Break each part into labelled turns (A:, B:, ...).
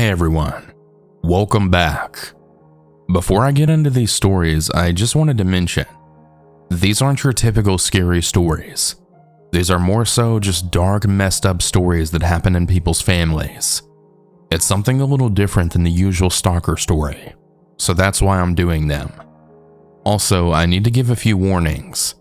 A: Hey everyone, welcome back. Before I get into these stories, I just wanted to mention, these aren't your typical scary stories. These are more so just dark, messed up stories that happen in people's families. It's something a little different than the usual stalker story, so that's why I'm doing them. Also, I need to give a few warnings.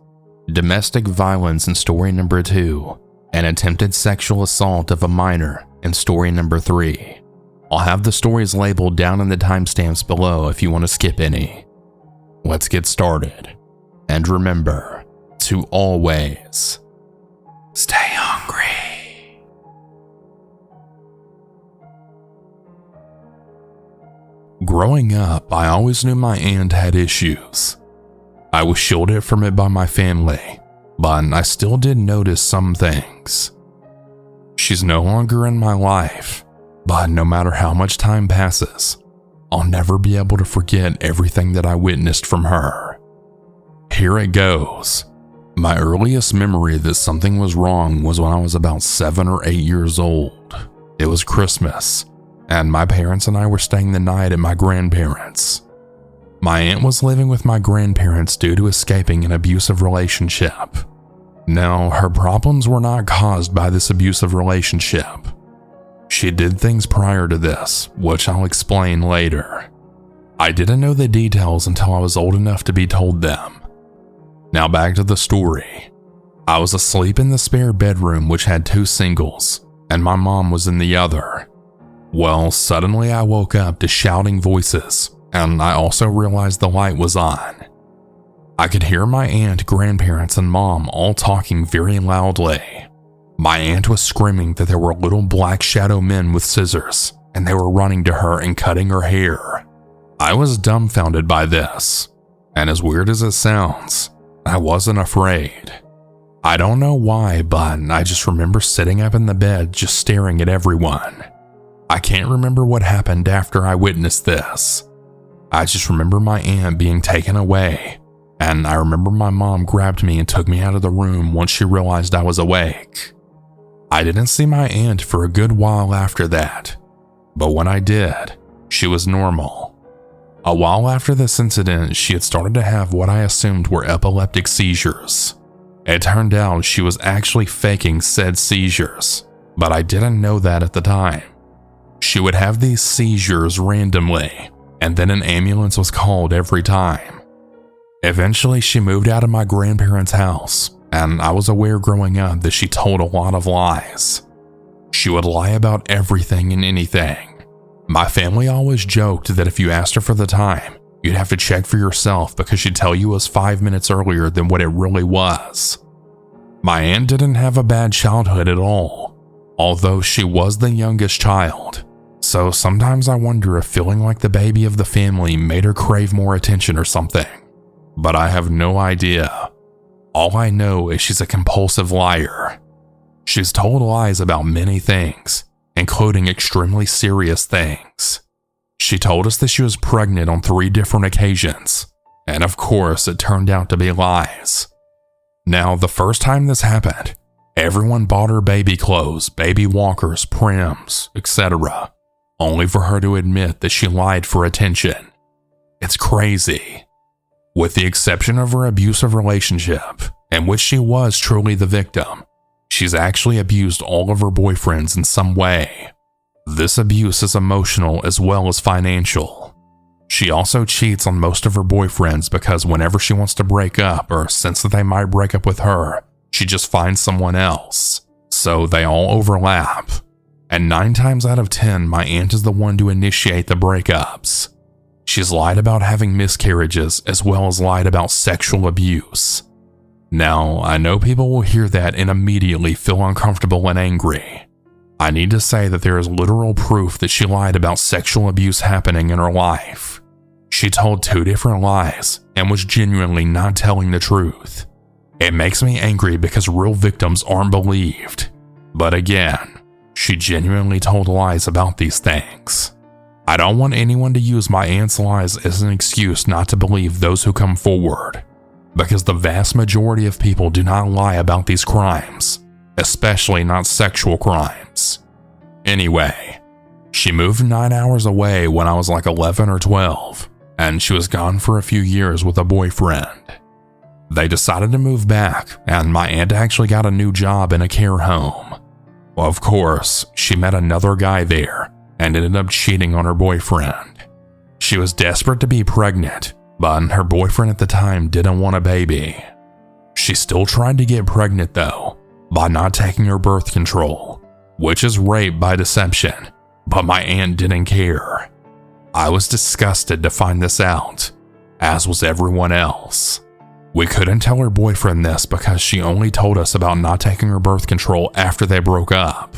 A: Domestic violence in story number 2, and attempted sexual assault of a minor in story number 3. I'll have the stories labeled down in the timestamps below if you want to skip any. Let's get started. And remember to always stay hungry. Growing up, I always knew my aunt had issues. I was shielded from it by my family, but I still did notice some things. She's no longer in my life, but no matter how much time passes, I'll never be able to forget everything that I witnessed from her. Here it goes. My earliest memory that something was wrong was when I was about 7 or 8 years old. It was Christmas, and my parents and I were staying the night at my grandparents'. My aunt was living with my grandparents due to escaping an abusive relationship. Now, her problems were not caused by this abusive relationship. She did things prior to this, which I'll explain later. I didn't know the details until I was old enough to be told them. Now back to the story. I was asleep in the spare bedroom, which had 2 singles, and my mom was in the other. Well, suddenly I woke up to shouting voices, and I also realized the light was on. I could hear my aunt, grandparents, and mom all talking very loudly. My aunt was screaming that there were little black shadow men with scissors, and they were running to her and cutting her hair. I was dumbfounded by this, and as weird as it sounds, I wasn't afraid. I don't know why, but I just remember sitting up in the bed just staring at everyone. I can't remember what happened after I witnessed this. I just remember my aunt being taken away, and I remember my mom grabbed me and took me out of the room once she realized I was awake. I didn't see my aunt for a good while after that, but when I did, she was normal. A while after this incident, she had started to have what I assumed were epileptic seizures. It turned out she was actually faking said seizures, but I didn't know that at the time. She would have these seizures randomly, and then an ambulance was called every time. Eventually, she moved out of my grandparents' house, and I was aware growing up that she told a lot of lies. She would lie about everything and anything. My family always joked that if you asked her for the time, you'd have to check for yourself because she'd tell you it was 5 minutes earlier than what it really was. My aunt didn't have a bad childhood at all, although she was the youngest child. So sometimes I wonder if feeling like the baby of the family made her crave more attention or something. But I have no idea. All I know is she's a compulsive liar. She's told lies about many things, including extremely serious things. She told us that she was pregnant on 3 different occasions, and of course it turned out to be lies. Now, the first time this happened, everyone bought her baby clothes, baby walkers, prims, etc., only for her to admit that she lied for attention. It's crazy. With the exception of her abusive relationship, in which she was truly the victim, she's actually abused all of her boyfriends in some way. This abuse is emotional as well as financial. She also cheats on most of her boyfriends because whenever she wants to break up or sense that they might break up with her, she just finds someone else. So they all overlap. And 9 times out of 10, my aunt is the one to initiate the breakups. She's lied about having miscarriages as well as lied about sexual abuse. Now, I know people will hear that and immediately feel uncomfortable and angry. I need to say that there is literal proof that she lied about sexual abuse happening in her life. She told 2 different lies and was genuinely not telling the truth. It makes me angry because real victims aren't believed. But again, she genuinely told lies about these things. I don't want anyone to use my aunt's lies as an excuse not to believe those who come forward, because the vast majority of people do not lie about these crimes, especially not sexual crimes. Anyway, She moved 9 hours away when I was like 11 or 12, and she was gone for a few years with a boyfriend. They decided to move back, and my aunt actually got a new job in a care home. Well, of course, she met another guy there and ended up cheating on her boyfriend. She was desperate to be pregnant, but her boyfriend at the time didn't want a baby. She still tried to get pregnant though, by not taking her birth control, which is rape by deception, but my aunt didn't care. I was disgusted to find this out, as was everyone else. We couldn't tell her boyfriend this because she only told us about not taking her birth control after they broke up.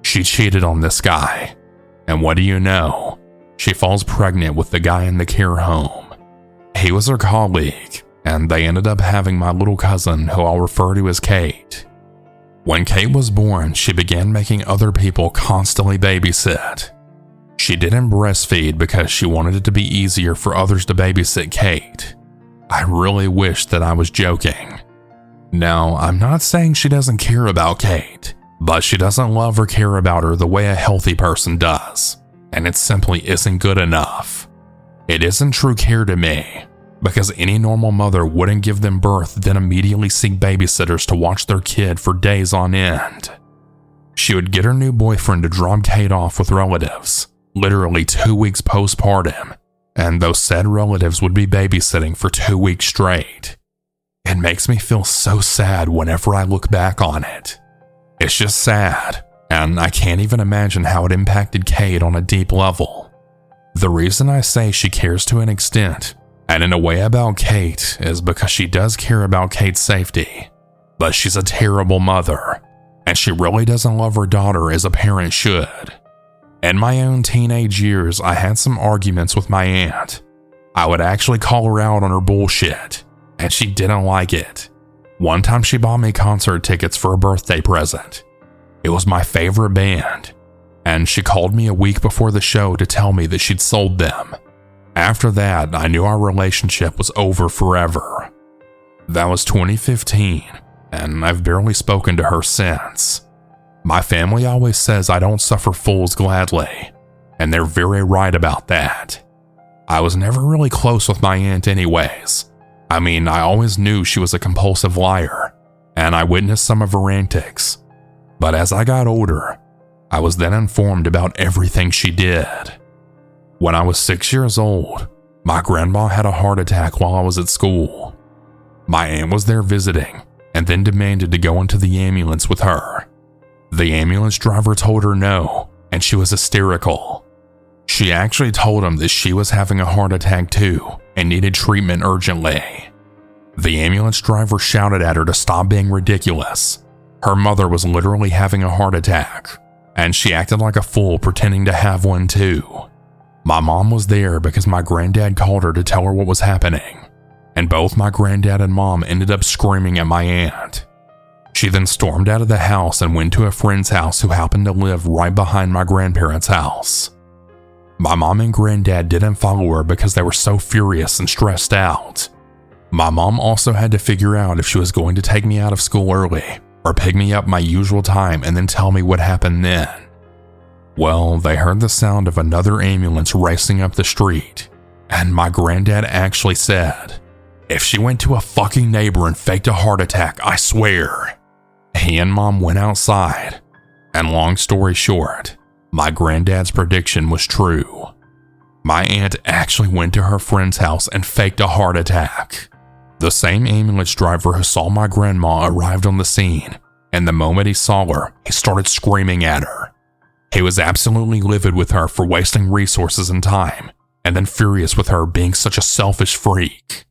A: She cheated on this guy, and what do you know? She falls pregnant with the guy in the care home. He was her colleague, and they ended up having my little cousin, who I'll refer to as Kate. When Kate was born, she began making other people constantly babysit. She didn't breastfeed because she wanted it to be easier for others to babysit Kate. I really wish that I was joking. Now, I'm not saying she doesn't care about Kate, but she doesn't love or care about her the way a healthy person does, and it simply isn't good enough. It isn't true care to me, because any normal mother wouldn't give them birth then immediately seek babysitters to watch their kid for days on end. She would get her new boyfriend to drop Kate off with relatives, literally 2 weeks postpartum, and those said relatives would be babysitting for 2 weeks straight. It makes me feel so sad whenever I look back on it. It's just sad, and I can't even imagine how it impacted Kate on a deep level. The reason I say she cares to an extent, and in a way about Kate, is because she does care about Kate's safety, but she's a terrible mother, and she really doesn't love her daughter as a parent should. In my own teenage years, I had some arguments with my aunt. I would actually call her out on her bullshit, and she didn't like it. One time she bought me concert tickets for a birthday present. It was my favorite band, and she called me a week before the show to tell me that she'd sold them. After that, I knew our relationship was over forever. That was 2015, and I've barely spoken to her since. My family always says I don't suffer fools gladly, and they're very right about that. I was never really close with my aunt anyways. I mean, I always knew she was a compulsive liar, and I witnessed some of her antics. But as I got older, I was then informed about everything she did. When I was 6 years old, my grandma had a heart attack while I was at school. My aunt was there visiting, and then demanded to go into the ambulance with her. The ambulance driver told her no, and she was hysterical. She actually told him that she was having a heart attack too and needed treatment urgently. The ambulance driver shouted at her to stop being ridiculous. Her mother was literally having a heart attack, and she acted like a fool pretending to have one too. My mom was there because my granddad called her to tell her what was happening, and both my granddad and mom ended up screaming at my aunt. She then stormed out of the house and went to a friend's house who happened to live right behind my grandparents' house. My mom and granddad didn't follow her because they were so furious and stressed out. My mom also had to figure out if she was going to take me out of school early or pick me up my usual time and then tell me what happened then. Well, they heard the sound of another ambulance racing up the street, and my granddad actually said, "If she went to a fucking neighbor and faked a heart attack, I swear." He and mom went outside, and long story short, my granddad's prediction was true. My aunt actually went to her friend's house and faked a heart attack. The same ambulance driver who saw my grandma arrived on the scene, and the moment he saw her, he started screaming at her. He was absolutely livid with her for wasting resources and time, and then furious with her being such a selfish freak.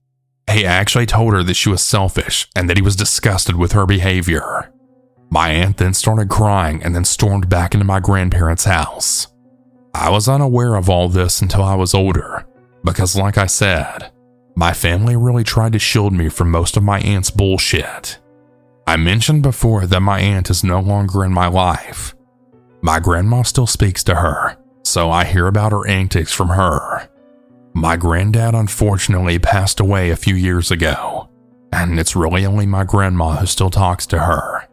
A: He actually told her that she was selfish and that he was disgusted with her behavior. My aunt then started crying and then stormed back into my grandparents' house. I was unaware of all this until I was older, because like I said, my family really tried to shield me from most of my aunt's bullshit. I mentioned before that my aunt is no longer in my life. My grandma still speaks to her, so I hear about her antics from her. My granddad unfortunately passed away a few years ago, and it's really only my grandma who still talks to her.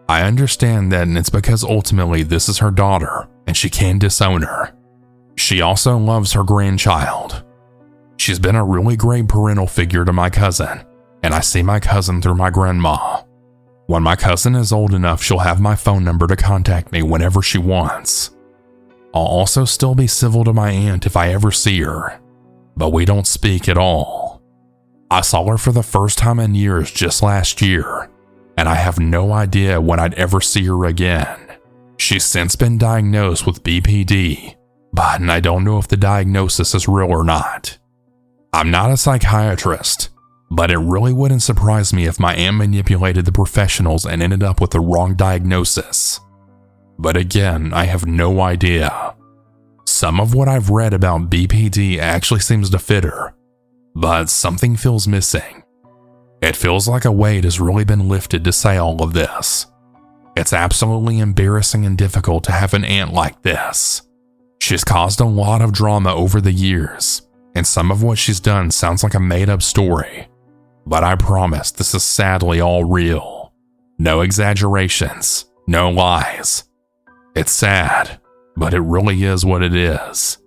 A: I understand that it's because ultimately this is her daughter, and she can't disown her. She also loves her grandchild. She's been a really great parental figure to my cousin, and I see my cousin through my grandma. When my cousin is old enough, she'll have my phone number to contact me whenever she wants. I'll also still be civil to my aunt if I ever see her, but we don't speak at all. I saw her for the first time in years just last year, and I have no idea when I'd ever see her again. She's since been diagnosed with BPD, but I don't know if the diagnosis is real or not. I'm not a psychiatrist, but it really wouldn't surprise me if my aunt manipulated the professionals and ended up with the wrong diagnosis. But again, I have no idea. Some of what I've read about BPD actually seems to fit her, but something feels missing. It feels like a weight has really been lifted to say all of this. It's absolutely embarrassing and difficult to have an aunt like this. She's caused a lot of drama over the years, and some of what she's done sounds like a made-up story. But I promise this is sadly all real. No exaggerations, no lies. It's sad, but it really is what it is.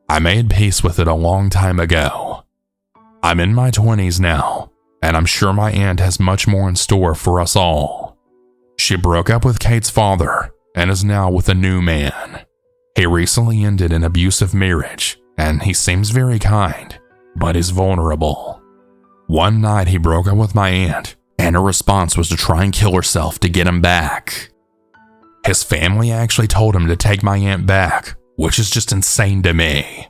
A: I made peace with it a long time ago. I'm in my 20s now, and I'm sure my aunt has much more in store for us all. She broke up with Kate's father and is now with a new man. He recently ended an abusive marriage, and he seems very kind, but is vulnerable. One night he broke up with my aunt, and her response was to try and kill herself to get him back. His family actually told him to take my aunt back, which is just insane to me.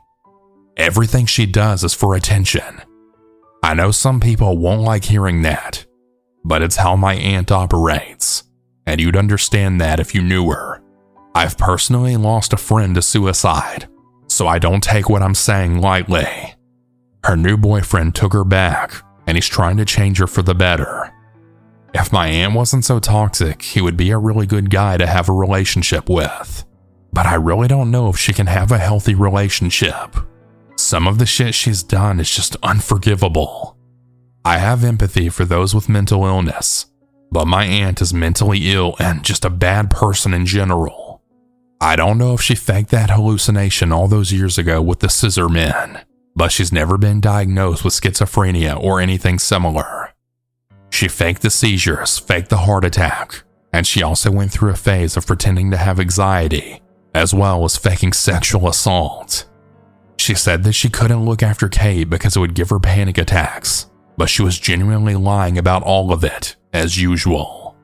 A: Everything she does is for attention. I know some people won't like hearing that, but it's how my aunt operates, and you'd understand that if you knew her. I've personally lost a friend to suicide, so I don't take what I'm saying lightly. Her new boyfriend took her back, and he's trying to change her for the better. If my aunt wasn't so toxic, he would be a really good guy to have a relationship with. But I really don't know if she can have a healthy relationship. Some of the shit she's done is just unforgivable. I have empathy for those with mental illness, but my aunt is mentally ill and just a bad person in general. I don't know if she faked that hallucination all those years ago with the scissor men, but she's never been diagnosed with schizophrenia or anything similar. She faked the seizures, faked the heart attack, and she also went through a phase of pretending to have anxiety, as well as faking sexual assault. She said that she couldn't look after Kate because it would give her panic attacks, but she was genuinely lying about all of it, as usual.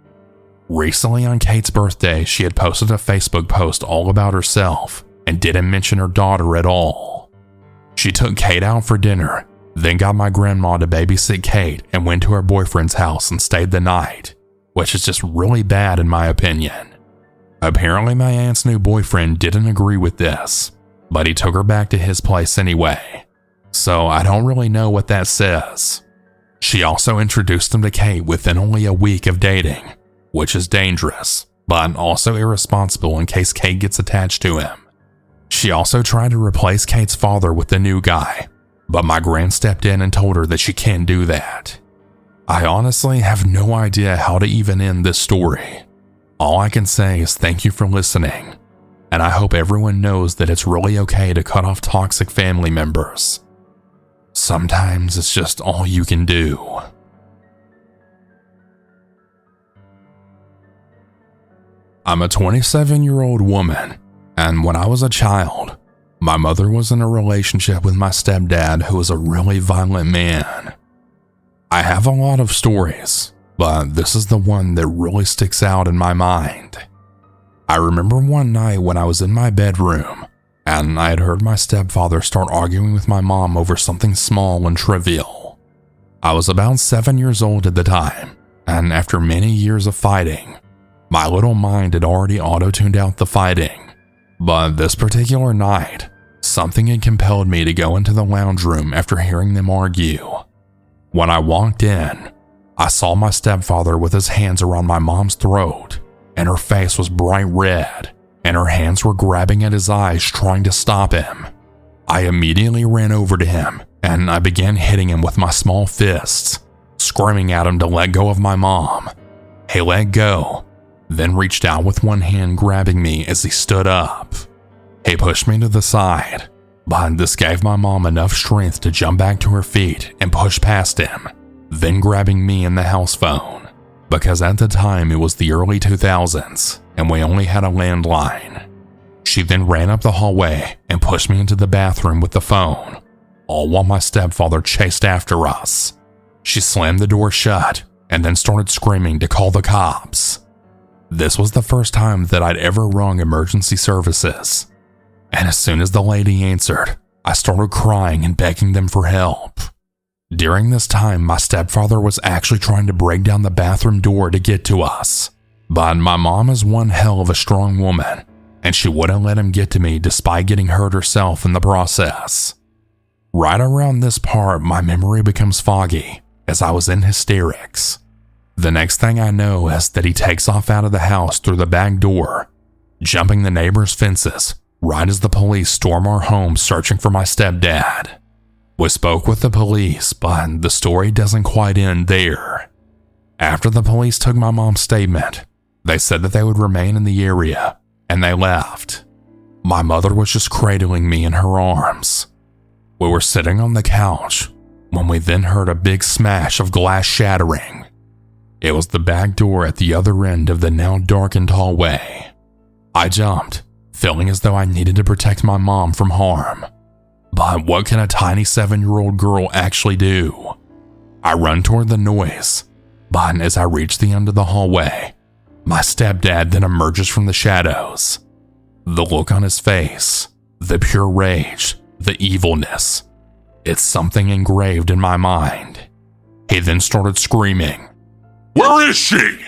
A: Recently on Kate's birthday, she had posted a Facebook post all about herself and didn't mention her daughter at all. She took Kate out for dinner, then got my grandma to babysit Kate and went to her boyfriend's house and stayed the night, which is just really bad in my opinion. Apparently my aunt's new boyfriend didn't agree with this, but he took her back to his place anyway, so I don't really know what that says. She also introduced him to Kate within only a week of dating, which is dangerous, but also irresponsible in case Kate gets attached to him. She also tried to replace Kate's father with the new guy, but my gran stepped in and told her that she can't do that. I honestly have no idea how to even end this story. All I can say is thank you for listening, and I hope everyone knows that it's really okay to cut off toxic family members. Sometimes it's just all you can do. I'm a 27-year-old woman, and when I was a child, my mother was in a relationship with my stepdad who was a really violent man. I have a lot of stories, but this is the one that really sticks out in my mind. I remember one night when I was in my bedroom, and I had heard my stepfather start arguing with my mom over something small and trivial. I was about 7 years old at the time, and after many years of fighting, my little mind had already auto-tuned out the fighting. But this particular night, something had compelled me to go into the lounge room after hearing them argue. When I walked in, I saw my stepfather with his hands around my mom's throat, and her face was bright red, and her hands were grabbing at his eyes trying to stop him. I immediately ran over to him, and I began hitting him with my small fists, screaming at him to let go of my mom. He let go, then reached out with one hand grabbing me as he stood up. He pushed me to the side, but this gave my mom enough strength to jump back to her feet and push past him, then grabbing me in the house phone, because at the time it was the early 2000s and we only had a landline. She then ran up the hallway and pushed me into the bathroom with the phone, all while my stepfather chased after us. She slammed the door shut and then started screaming to call the cops. This was the first time that I'd ever rung emergency services, and as soon as the lady answered, I started crying and begging them for help. During this time, my stepfather was actually trying to break down the bathroom door to get to us, but my mom is one hell of a strong woman, and she wouldn't let him get to me despite getting hurt herself in the process. Right around this part, my memory becomes foggy as I was in hysterics. The next thing I know is that he takes off out of the house through the back door, jumping the neighbors' fences right as the police storm our home searching for my stepdad. We spoke with the police, but the story doesn't quite end there. After the police took my mom's statement, they said that they would remain in the area, and they left. My mother was just cradling me in her arms. We were sitting on the couch when we then heard a big smash of glass shattering. It was the back door at the other end of the now darkened hallway. I jumped, feeling as though I needed to protect my mom from harm. But what can a tiny 7-year-old girl actually do? I run toward the noise, but as I reach the end of the hallway, my stepdad then emerges from the shadows. The look on his face, the pure rage, the evilness, it's something engraved in my mind. He then started screaming, "Where is she?"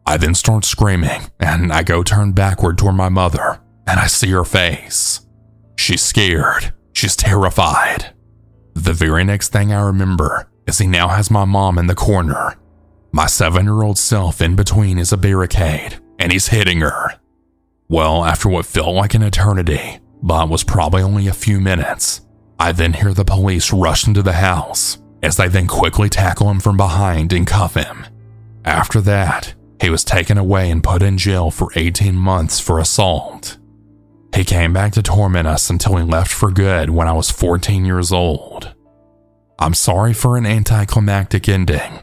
A: I then start screaming, and I go turn backward toward my mother, and I see her face. She's scared. She's terrified. The very next thing I remember is he now has my mom in the corner. My 7-year-old self in between is a barricade, and he's hitting her. Well, after what felt like an eternity, but was probably only a few minutes, I then hear the police rush into the house, as they then quickly tackle him from behind and cuff him. After that, he was taken away and put in jail for 18 months for assault. He came back to torment us until he left for good when I was 14 years old. I'm sorry for an anticlimactic ending.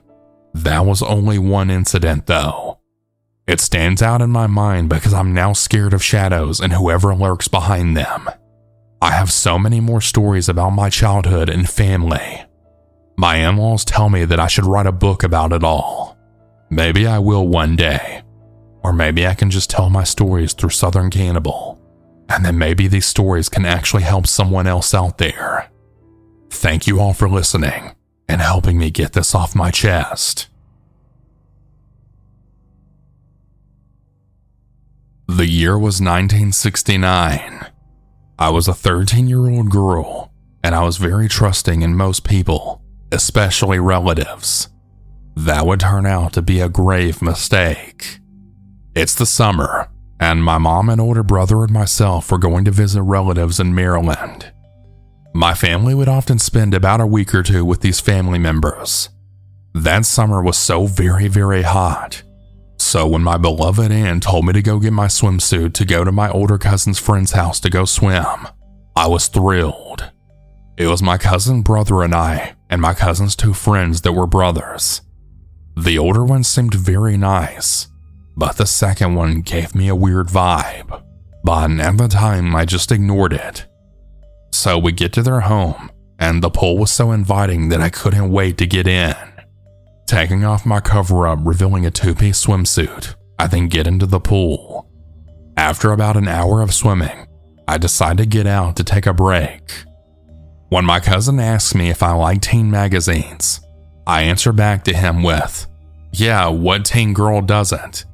A: That was only one incident though. It stands out in my mind because I'm now scared of shadows and whoever lurks behind them. I have so many more stories about my childhood and family. My in-laws tell me that I should write a book about it all. Maybe I will one day. Or maybe I can just tell my stories through Southern Cannibal. And then maybe these stories can actually help someone else out there. Thank you all for listening and helping me get this off my chest. The year was 1969. I was a 13-year-old girl, and I was very trusting in most people, especially relatives. That would turn out to be a grave mistake. It's the summer, and my mom and older brother and myself were going to visit relatives in Maryland. My family would often spend about a week or two with these family members. That summer was so very, very hot. So when my beloved aunt told me to go get my swimsuit to go to my older cousin's friend's house to go swim, I was thrilled. It was my cousin brother and I, and my cousin's 2 friends that were brothers. The older one seemed very nice, but the second one gave me a weird vibe. But at the time, I just ignored it. So we get to their home, and the pool was so inviting that I couldn't wait to get in. Taking off my cover-up, revealing a 2-piece swimsuit, I then get into the pool. After about an hour of swimming, I decide to get out to take a break. When my cousin asks me if I like teen magazines, I answer back to him with, "Yeah, what teen girl doesn't?"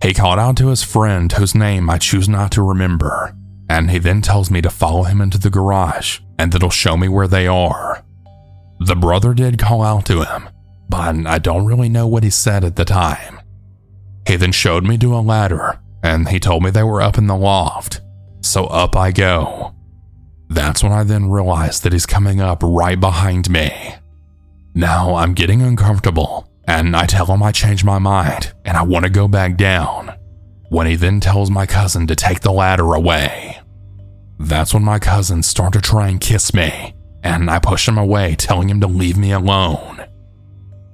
A: He called out to his friend whose name I choose not to remember, and he then tells me to follow him into the garage and that he'll show me where they are. The brother did call out to him, but I don't really know what he said at the time. He then showed me to a ladder, and he told me they were up in the loft, so up I go. That's when I then realized that he's coming up right behind me. Now I'm getting uncomfortable, and I tell him I changed my mind and I want to go back down, when he then tells my cousin to take the ladder away. That's when my cousins start to try and kiss me, and I push him away, telling him to leave me alone.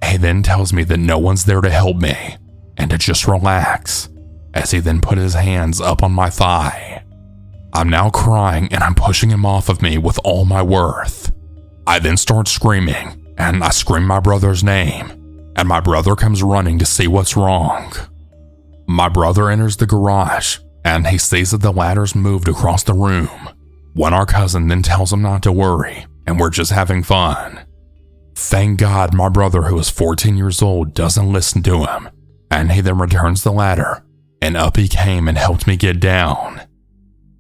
A: He then tells me that no one's there to help me and to just relax, as he then put his hands up on my thigh. I'm now crying and I'm pushing him off of me with all my worth. I then start screaming, and I scream my brother's name, and my brother comes running to see what's wrong. My brother enters the garage, and he sees that the ladder's moved across the room, when our cousin then tells him not to worry, and we're just having fun. Thank God my brother, who is 14 years old, doesn't listen to him, and he then returns the ladder, and up he came and helped me get down.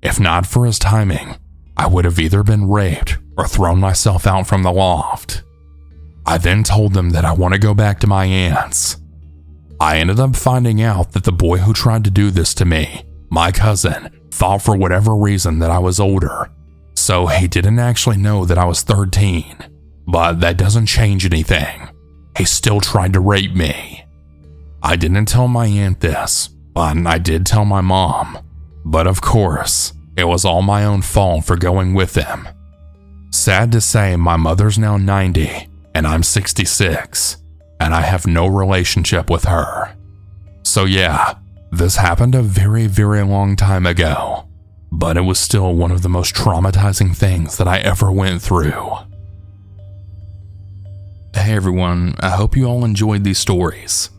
A: If not for his timing, I would have either been raped or thrown myself out from the loft. I then told them that I want to go back to my aunt's. I ended up finding out that the boy who tried to do this to me, my cousin, thought for whatever reason that I was older, so he didn't actually know that I was 13, but that doesn't change anything. He still tried to rape me. I didn't tell my aunt this, but I did tell my mom, but of course, it was all my own fault for going with him. Sad to say, my mother's now 90 and I'm 66, and I have no relationship with her. So yeah, this happened a very, very long time ago, but it was still one of the most traumatizing things that I ever went through. Hey everyone, I hope you all enjoyed these stories.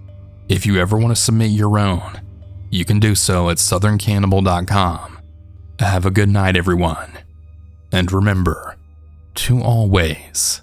A: If you ever want to submit your own, you can do so at southerncannibal.com. Have a good night everyone, and remember to always